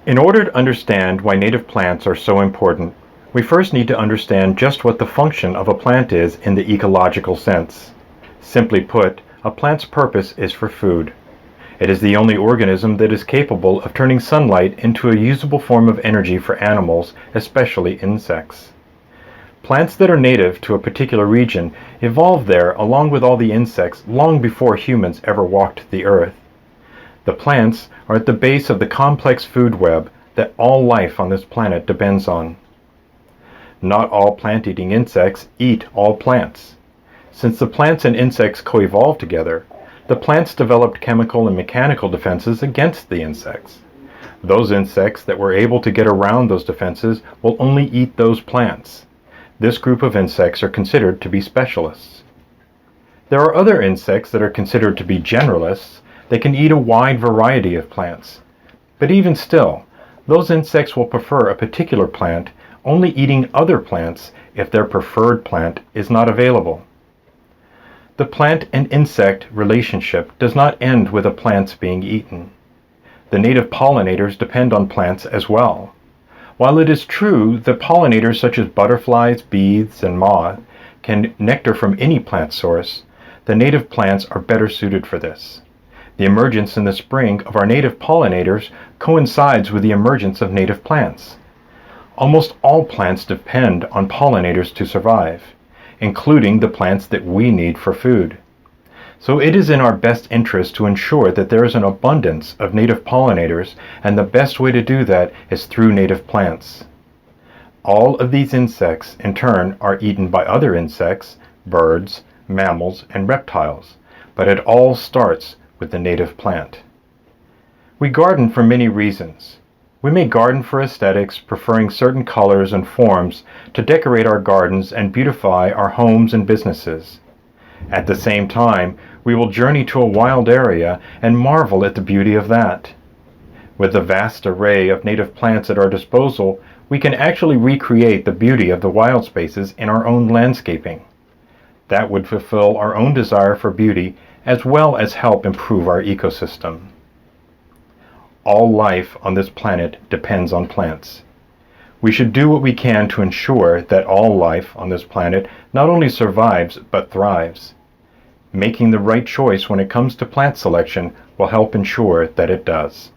In order to understand why native plants are so important, we first need to understand just what the function of a plant is in the ecological sense. Simply put, a plant's purpose is for food. It is the only organism that is capable of turning sunlight into a usable form of energy for animals, especially insects. Plants that are native to a particular region evolved there along with all the insects long before humans ever walked the earth. The plants are at the base of the complex food web that all life on this planet depends on. Not all plant-eating insects eat all plants. Since the plants and insects co-evolved together, the plants developed chemical and mechanical defenses against the insects. Those insects that were able to get around those defenses will only eat those plants. This group of insects are considered to be specialists. There are other insects that are considered to be generalists. They can eat a wide variety of plants. But even still, those insects will prefer a particular plant, only eating other plants if their preferred plant is not available. The plant and insect relationship does not end with the plants being eaten. The native pollinators depend on plants as well. While it is true that pollinators such as butterflies, bees, and moths can nectar from any plant source, the native plants are better suited for this. The emergence in the spring of our native pollinators coincides with the emergence of native plants. Almost all plants depend on pollinators to survive, including the plants that we need for food. So it is in our best interest to ensure that there is an abundance of native pollinators, and the best way to do that is through native plants. All of these insects, in turn, are eaten by other insects, birds, mammals, and reptiles, but it all starts with the native plant. We garden for many reasons. We may garden for aesthetics, preferring certain colors and forms to decorate our gardens and beautify our homes and businesses. At the same time, we will journey to a wild area and marvel at the beauty of that. With the vast array of native plants at our disposal, we can actually recreate the beauty of the wild spaces in our own landscaping. That would fulfill our own desire for beauty as well as help improve our ecosystem. All life on this planet depends on plants. We should do what we can to ensure that all life on this planet not only survives but thrives. Making the right choice when it comes to plant selection will help ensure that it does.